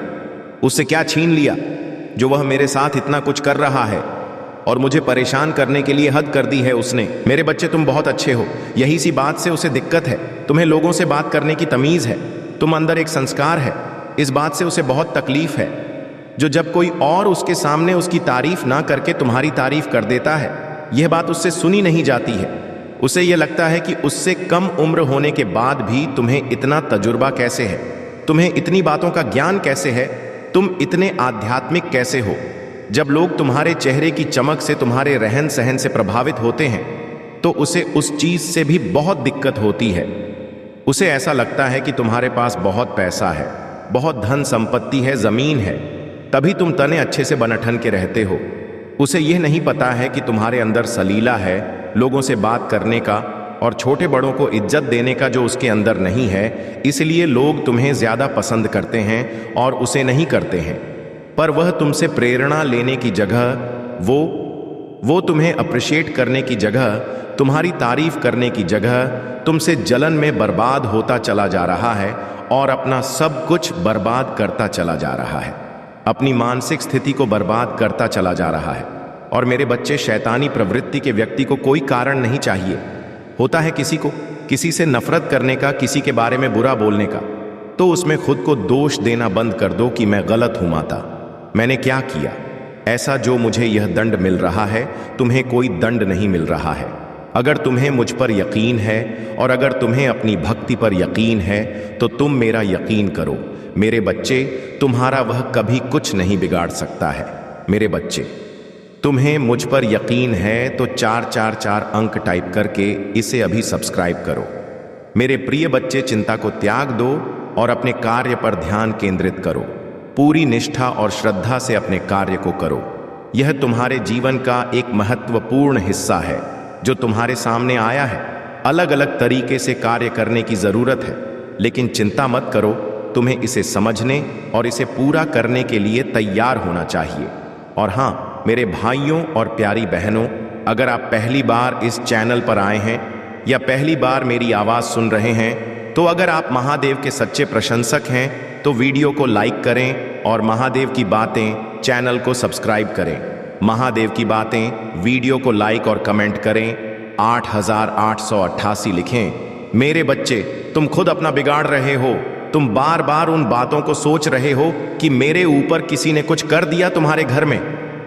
Speaker 1: उससे क्या छीन लिया जो वह मेरे साथ इतना कुछ कर रहा है और मुझे परेशान करने के लिए हद कर दी है उसने। मेरे बच्चे, तुम बहुत अच्छे हो, यही सी बात से उसे दिक्कत है। तुम्हें लोगों से बात करने की तमीज है, तुम अंदर एक संस्कार है, इस बात से उसे बहुत तकलीफ है। जो जब कोई और उसके सामने उसकी तारीफ ना करके तुम्हारी तारीफ कर देता है, यह बात उससे सुनी नहीं जाती है। उसे यह लगता है कि उससे कम उम्र होने के बाद भी तुम्हें इतना तजुर्बा कैसे है, तुम्हें इतनी बातों का ज्ञान कैसे है, तुम इतने आध्यात्मिक कैसे हो। जब लोग तुम्हारे चेहरे की चमक से, तुम्हारे रहन सहन से प्रभावित होते हैं तो उसे उस चीज से भी बहुत दिक्कत होती है। उसे ऐसा लगता है कि तुम्हारे पास बहुत पैसा है, बहुत धन संपत्ति है, जमीन है, तभी तुम तने अच्छे से बनठन के रहते हो। उसे यह नहीं पता है कि तुम्हारे अंदर सलीला है, लोगों से बात करने का और छोटे बड़ों को इज्जत देने का जो उसके अंदर नहीं है। इसलिए लोग तुम्हें ज्यादा पसंद करते हैं और उसे नहीं करते हैं। पर वह तुमसे प्रेरणा लेने की जगह, वो तुम्हें अप्रिशिएट करने की जगह, तुम्हारी तारीफ करने की जगह तुमसे जलन में बर्बाद होता चला जा रहा है और अपना सब कुछ बर्बाद करता चला जा रहा है, अपनी मानसिक स्थिति को बर्बाद करता चला जा रहा है। और मेरे बच्चे, शैतानी प्रवृत्ति के व्यक्ति को कोई कारण नहीं चाहिए होता है किसी से नफरत करने का, किसी के बारे में बुरा बोलने का। तो उसमें खुद को दोष देना बंद कर दो कि मैं गलत हूं माता, मैंने क्या किया ऐसा जो मुझे यह दंड मिल रहा है। तुम्हें कोई दंड नहीं मिल रहा है। अगर तुम्हें मुझ पर यकीन है और अगर तुम्हें अपनी भक्ति पर यकीन है तो तुम मेरा यकीन करो। मेरे बच्चे, तुम्हारा वह कभी कुछ नहीं बिगाड़ सकता है। मेरे बच्चे, तुम्हें मुझ पर यकीन है तो 444 अंक टाइप करके इसे अभी सब्सक्राइब करो। मेरे प्रिय बच्चे, चिंता को त्याग दो और अपने कार्य पर ध्यान केंद्रित करो। पूरी निष्ठा और श्रद्धा से अपने कार्य को करो। यह तुम्हारे जीवन का एक महत्वपूर्ण हिस्सा है जो तुम्हारे सामने आया है। अलग अलग तरीके से कार्य करने की जरूरत है, लेकिन चिंता मत करो, तुम्हें इसे समझने और इसे पूरा करने के लिए तैयार होना चाहिए। और हाँ मेरे भाइयों और प्यारी बहनों, अगर आप पहली बार इस चैनल पर आए हैं या पहली बार मेरी आवाज सुन रहे हैं, तो अगर आप महादेव के सच्चे प्रशंसक हैं तो वीडियो को लाइक करें और महादेव की बातें चैनल को सब्सक्राइब करें। महादेव की बातें वीडियो को लाइक और कमेंट करें। 8888 लिखें। मेरे बच्चे, तुम खुद अपना बिगाड़ रहे हो। तुम बार बार उन बातों को सोच रहे हो कि मेरे ऊपर किसी ने कुछ कर दिया तुम्हारे घर में,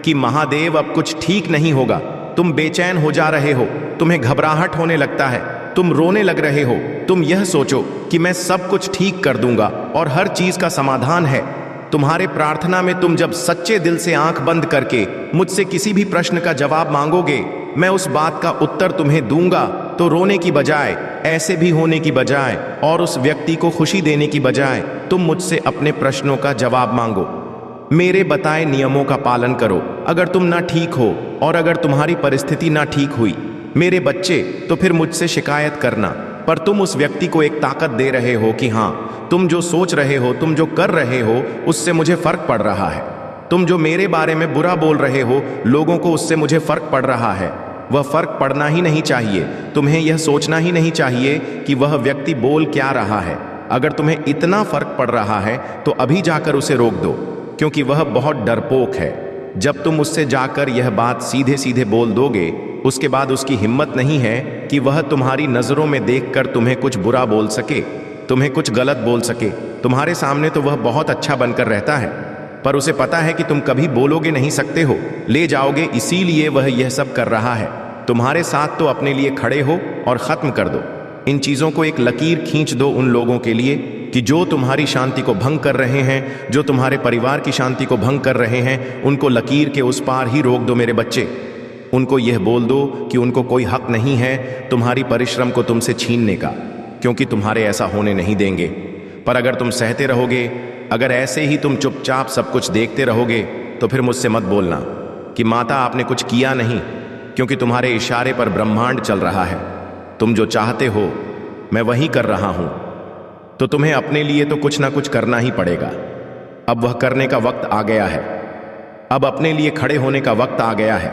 Speaker 1: कि महादेव अब कुछ ठीक नहीं होगा। तुम बेचैन हो जा रहे हो, तुम्हें घबराहट होने लगता है, तुम रोने लग रहे हो। तुम यह सोचो कि मैं सब कुछ ठीक कर दूंगा और हर चीज का समाधान है। तुम्हारे प्रार्थना में तुम जब सच्चे दिल से आंख बंद करके मुझसे किसी भी प्रश्न का जवाब मांगोगे, मैं उस बात का उत्तर तुम्हें दूंगा। तो रोने की बजाय, ऐसे भी होने की बजाय और उस व्यक्ति को खुशी देने की बजाय तुम मुझसे अपने प्रश्नों का जवाब मांगो। मेरे बताए नियमों का पालन करो। अगर तुम ना ठीक हो और अगर तुम्हारी परिस्थिति ना ठीक हुई मेरे बच्चे, तो फिर मुझसे शिकायत करना। पर तुम उस व्यक्ति को एक ताकत दे रहे हो कि हाँ, तुम जो सोच रहे हो, तुम जो कर रहे हो, उससे मुझे फर्क पड़ रहा है। तुम जो मेरे बारे में बुरा बोल रहे हो लोगों को, उससे मुझे फर्क पड़ रहा है। वह फर्क पड़ना ही नहीं चाहिए। तुम्हें यह सोचना ही नहीं चाहिए कि वह व्यक्ति बोल क्या रहा है। अगर तुम्हें इतना फर्क पड़ रहा है तो अभी जाकर उसे रोक दो, क्योंकि वह बहुत डरपोक है। जब तुम उससे जाकर यह बात सीधे सीधे बोल दोगे, उसके बाद उसकी हिम्मत नहीं है कि वह तुम्हारी नजरों में देखकर तुम्हें कुछ बुरा बोल सके, तुम्हें कुछ गलत बोल सके। तुम्हारे सामने तो वह बहुत अच्छा बनकर रहता है, पर उसे पता है कि तुम कभी बोलोगे नहीं सकते हो, ले जाओगे, इसीलिए वह यह सब कर रहा है। तुम्हारे साथ तो अपने लिए खड़े हो और खत्म कर दो। इन चीजों को एक लकीर खींच दो उन लोगों के लिए कि जो तुम्हारी शांति को भंग कर रहे हैं, जो तुम्हारे परिवार की शांति को भंग कर रहे हैं, उनको लकीर के उस पार ही रोक दो मेरे बच्चे। उनको यह बोल दो कि उनको कोई हक नहीं है तुम्हारी परिश्रम को तुमसे छीनने का, क्योंकि तुम्हारे ऐसा होने नहीं देंगे। पर अगर तुम सहते रहोगे, अगर ऐसे ही तुम चुपचाप सब कुछ देखते रहोगे, तो फिर मुझसे मत बोलना कि माता आपने कुछ किया नहीं, क्योंकि तुम्हारे इशारे पर ब्रह्मांड चल रहा है। तुम जो चाहते हो मैं वही कर रहा हूं, तो तुम्हें अपने लिए तो कुछ ना कुछ करना ही पड़ेगा। अब वह करने का वक्त आ गया है, अब अपने लिए खड़े होने का वक्त आ गया है।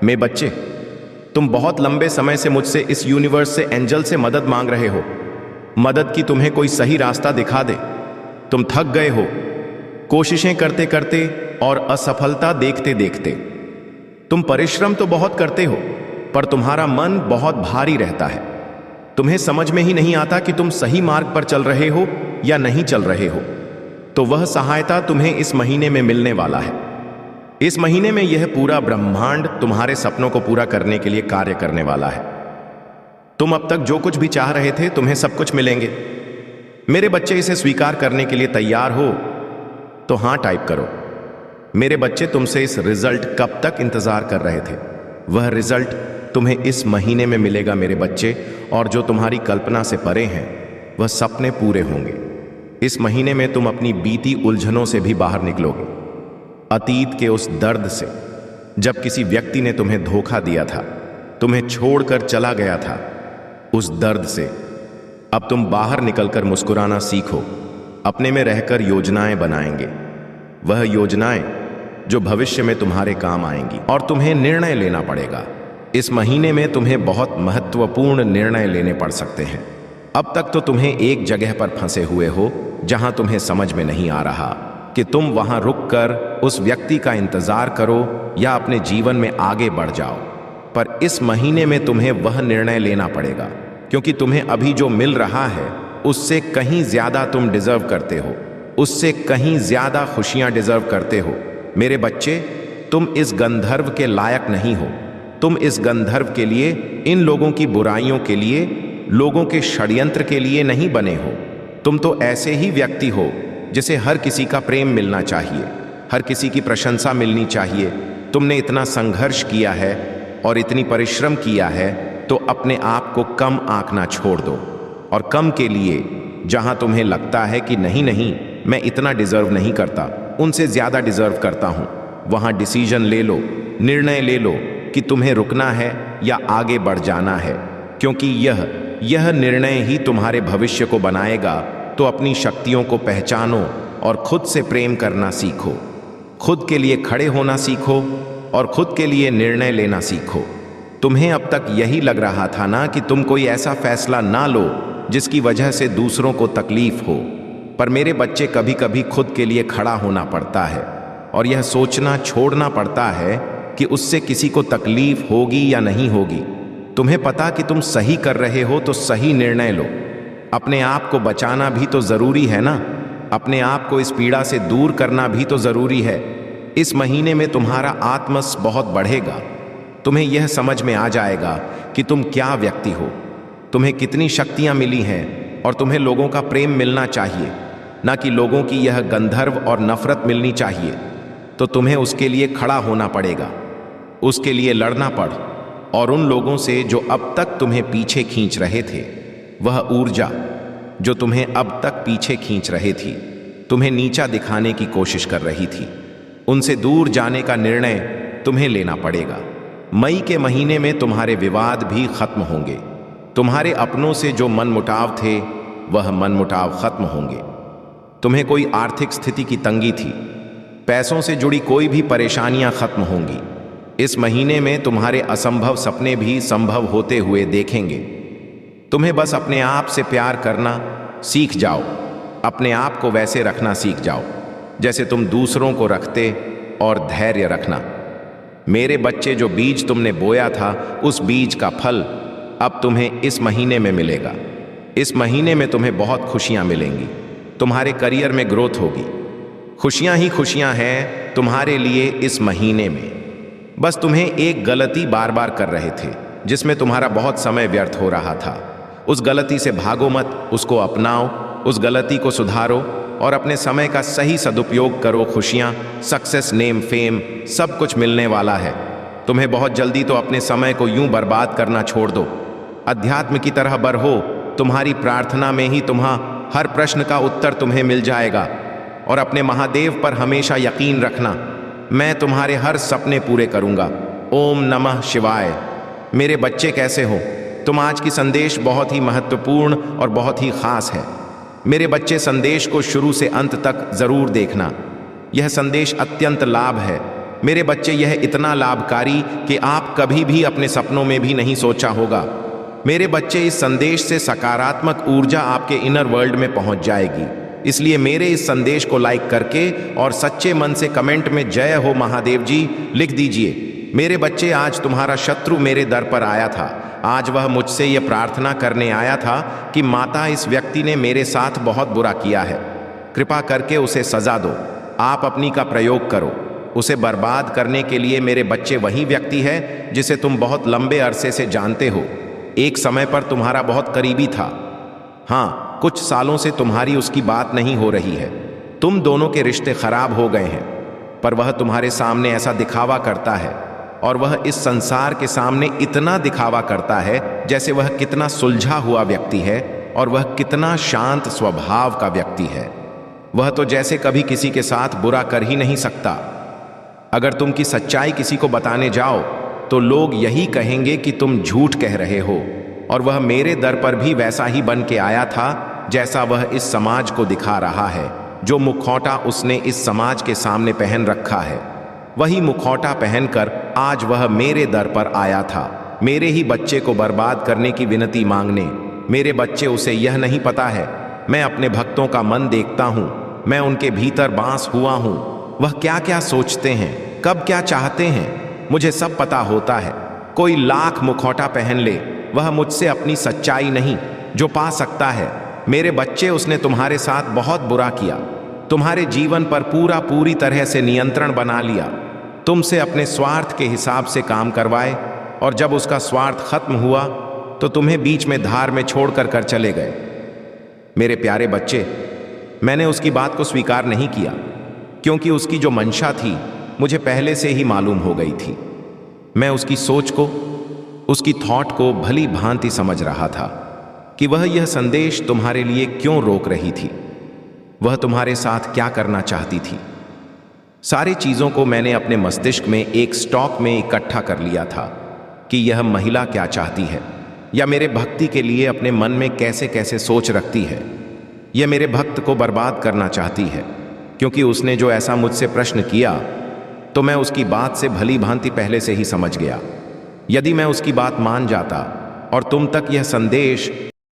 Speaker 1: मेरे बच्चे, तुम बहुत लंबे समय से मुझसे, इस यूनिवर्स से, एंजल से मदद मांग रहे हो, मदद की तुम्हें कोई सही रास्ता दिखा दे। तुम थक गए हो कोशिशें करते करते और असफलता देखते देखते। तुम परिश्रम तो बहुत करते हो, पर तुम्हारा मन बहुत भारी रहता है। तुम्हें समझ में ही नहीं आता कि तुम सही मार्ग पर चल रहे हो या नहीं चल रहे हो। तो वह सहायता तुम्हें इस महीने में मिलने वाला है। इस महीने में यह पूरा ब्रह्मांड तुम्हारे सपनों को पूरा करने के लिए कार्य करने वाला है। तुम अब तक जो कुछ भी चाह रहे थे, तुम्हें सब कुछ मिलेंगे। मेरे बच्चे, इसे स्वीकार करने के लिए तैयार हो तो हां टाइप करो। मेरे बच्चे, तुमसे इस रिजल्ट कब तक इंतजार कर रहे थे, वह रिजल्ट तुम्हें इस महीने में मिलेगा मेरे बच्चे। और जो तुम्हारी कल्पना से परे हैं, वह सपने पूरे होंगे। इस महीने में तुम अपनी बीती उलझनों से भी बाहर निकलोगे। अतीत के उस दर्द से, जब किसी व्यक्ति ने तुम्हें धोखा दिया था, तुम्हें छोड़कर चला गया था, उस दर्द से अब तुम बाहर निकलकर मुस्कुराना सीखो। अपने में रहकर योजनाएं बनाएंगे, वह योजनाएं जो भविष्य में तुम्हारे काम आएंगी। और तुम्हें निर्णय लेना पड़ेगा। इस महीने में तुम्हें बहुत महत्वपूर्ण निर्णय लेने पड़ सकते हैं। अब तक तो तुम्हें एक जगह पर फंसे हुए हो जहां तुम्हें समझ में नहीं आ रहा कि तुम वहां रुककर उस व्यक्ति का इंतजार करो या अपने जीवन में आगे बढ़ जाओ। पर इस महीने में तुम्हें वह निर्णय लेना पड़ेगा, क्योंकि तुम्हें अभी जो मिल रहा है उससे कहीं ज्यादा तुम डिजर्व करते हो, उससे कहीं ज्यादा खुशियां डिजर्व करते हो। मेरे बच्चे, तुम इस गंधर्व के लायक नहीं हो। तुम इस गंधर्व के लिए, इन लोगों की बुराइयों के लिए, लोगों के षड्यंत्र के लिए नहीं बने हो। तुम तो ऐसे ही व्यक्ति हो जिसे हर किसी का प्रेम मिलना चाहिए, हर किसी की प्रशंसा मिलनी चाहिए। तुमने इतना संघर्ष किया है और इतनी परिश्रम किया है, तो अपने आप को कम आंकना छोड़ दो। और कम के लिए, जहां तुम्हें लगता है कि नहीं नहीं मैं इतना डिजर्व नहीं करता, उनसे ज्यादा डिजर्व करता हूं, वहां डिसीजन ले लो, निर्णय ले लो कि तुम्हें रुकना है या आगे बढ़ जाना है, क्योंकि यह निर्णय ही तुम्हारे भविष्य को बनाएगा। तो अपनी शक्तियों को पहचानो और खुद से प्रेम करना सीखो, खुद के लिए खड़े होना सीखो और खुद के लिए निर्णय लेना सीखो। तुम्हें अब तक यही लग रहा था ना कि तुम कोई ऐसा फैसला ना लो जिसकी वजह से दूसरों को तकलीफ हो। पर मेरे बच्चे, कभी कभी खुद के लिए खड़ा होना पड़ता है और यह सोचना छोड़ना पड़ता है कि उससे किसी को तकलीफ होगी या नहीं होगी। तुम्हें पता कि तुम सही कर रहे हो तो सही निर्णय लो। अपने आप को बचाना भी तो जरूरी है ना, अपने आप को इस पीड़ा से दूर करना भी तो जरूरी है। इस महीने में तुम्हारा आत्मस बहुत बढ़ेगा। तुम्हें यह समझ में आ जाएगा कि तुम क्या व्यक्ति हो, तुम्हें कितनी शक्तियां मिली हैं और तुम्हें लोगों का प्रेम मिलना चाहिए, ना कि लोगों की यह गंधर्व और नफरत मिलनी चाहिए। तो तुम्हें उसके लिए खड़ा होना पड़ेगा, उसके लिए लड़ना पड़। और उन लोगों से जो अब तक तुम्हें पीछे खींच रहे थे, वह ऊर्जा जो तुम्हें अब तक पीछे खींच रहे थी, तुम्हें नीचा दिखाने की कोशिश कर रही थी, उनसे दूर जाने का निर्णय तुम्हें लेना पड़ेगा। मई के महीने में तुम्हारे विवाद भी खत्म होंगे। तुम्हारे अपनों से जो मनमुटाव थे, वह मनमुटाव खत्म होंगे। तुम्हें कोई आर्थिक स्थिति की तंगी थी, पैसों से जुड़ी कोई भी परेशानियां खत्म होंगी। इस महीने में तुम्हारे असंभव सपने भी संभव होते हुए देखेंगे। तुम्हें बस अपने आप से प्यार करना सीख जाओ। अपने आप को वैसे रखना सीख जाओ जैसे तुम दूसरों को रखते, और धैर्य रखना। मेरे बच्चे, जो बीज तुमने बोया था, उस बीज का फल अब तुम्हें इस महीने में मिलेगा। इस महीने में तुम्हें बहुत खुशियां मिलेंगी। तुम्हारे करियर में ग्रोथ होगी। खुशियां ही खुशियां हैं तुम्हारे लिए इस महीने में। बस तुम्हें एक गलती बार बार कर रहे थे जिसमें तुम्हारा बहुत समय व्यर्थ हो रहा था। उस गलती से भागो मत, उसको अपनाओ, उस गलती को सुधारो और अपने समय का सही सदुपयोग करो। खुशियां, सक्सेस, नेम, फेम सब कुछ मिलने वाला है। तुम्हें बहुत जल्दी तो अपने समय को यूं बर्बाद करना छोड़ दो। अध्यात्म की तरह बढ़ो। तुम्हारी प्रार्थना में ही हर प्रश्न का उत्तर तुम्हें मिल जाएगा। और अपने महादेव पर हमेशा यकीन रखना, मैं तुम्हारे हर सपने पूरे करूंगा। ओम नमः शिवाय। मेरे बच्चे, कैसे हो तुम? आज की संदेश बहुत ही महत्वपूर्ण और बहुत ही खास है। मेरे बच्चे, संदेश को शुरू से अंत तक जरूर देखना। यह संदेश अत्यंत लाभ है। मेरे बच्चे, यह इतना लाभकारी कि आप कभी भी अपने सपनों में भी नहीं सोचा होगा। मेरे बच्चे, इस संदेश से सकारात्मक ऊर्जा आपके इनर वर्ल्ड में पहुंच जाएगी। इसलिए मेरे इस संदेश को लाइक करके और सच्चे मन से कमेंट में जय हो महादेव जी लिख दीजिए। मेरे बच्चे, आज तुम्हारा शत्रु मेरे दर पर आया था। आज वह मुझसे यह प्रार्थना करने आया था कि माता, इस व्यक्ति ने मेरे साथ बहुत बुरा किया है, कृपा करके उसे सजा दो। आप अपनी का प्रयोग करो। उसे बर्बाद करने के लिए मेरे बच्चे वही व्यक्ति है जिसे तुम बहुत लंबे अरसे से जानते हो। एक समय पर तुम्हारा बहुत करीबी था। हाँ, कुछ सालों से तुम्हारी उसकी बात नहीं हो रही है। तुम दोनों के रिश्ते खराब हो गए हैं, पर वह तुम्हारे सामने ऐसा दिखावा करता है, और वह इस संसार के सामने इतना दिखावा करता है जैसे वह कितना सुलझा हुआ व्यक्ति है और वह कितना शांत स्वभाव का व्यक्ति है। वह तो जैसे कभी किसी के साथ बुरा कर ही नहीं सकता। अगर तुम की सच्चाई किसी को बताने जाओ तो लोग यही कहेंगे कि तुम झूठ कह रहे हो। और वह मेरे दर पर भी वैसा ही बन के आया था जैसा वह इस समाज को दिखा रहा है। जो मुखौटा उसने इस समाज के सामने पहन रखा है, वही मुखौटा पहनकर आज वह मेरे दर पर आया था, मेरे ही बच्चे को बर्बाद करने की विनती मांगने। मेरे बच्चे, उसे यह नहीं पता है, मैं अपने भक्तों का मन देखता हूँ, मैं उनके भीतर बांस हुआ हूँ। वह क्या क्या सोचते हैं, कब क्या चाहते हैं, मुझे सब पता होता है। कोई लाख मुखौटा पहन ले, वह मुझसे अपनी सच्चाई नहीं जो पा सकता है। मेरे बच्चे, उसने तुम्हारे साथ बहुत बुरा किया, तुम्हारे जीवन पर पूरी तरह से नियंत्रण बना लिया, तुमसे अपने स्वार्थ के हिसाब से काम करवाए, और जब उसका स्वार्थ खत्म हुआ तो तुम्हें बीच में धार में छोड़कर कर चले गए। मेरे प्यारे बच्चे, मैंने उसकी बात को स्वीकार नहीं किया, क्योंकि उसकी जो मंशा थी मुझे पहले से ही मालूम हो गई थी। मैं उसकी सोच को, उसकी थॉट को भली भांति समझ रहा था कि वह यह संदेश तुम्हारे लिए क्यों रोक रही थी, वह तुम्हारे साथ क्या करना चाहती थी। सारी चीजों को मैंने अपने मस्तिष्क में एक स्टॉक में इकट्ठा कर लिया था कि यह महिला क्या चाहती है, या मेरे भक्ति के लिए अपने मन में कैसे कैसे सोच रखती है। यह मेरे भक्त को बर्बाद करना चाहती है, क्योंकि उसने जो ऐसा मुझसे प्रश्न किया तो मैं उसकी बात से भली भांति पहले से ही समझ गया। यदि मैं उसकी बात मान जाता और तुम तक यह संदेश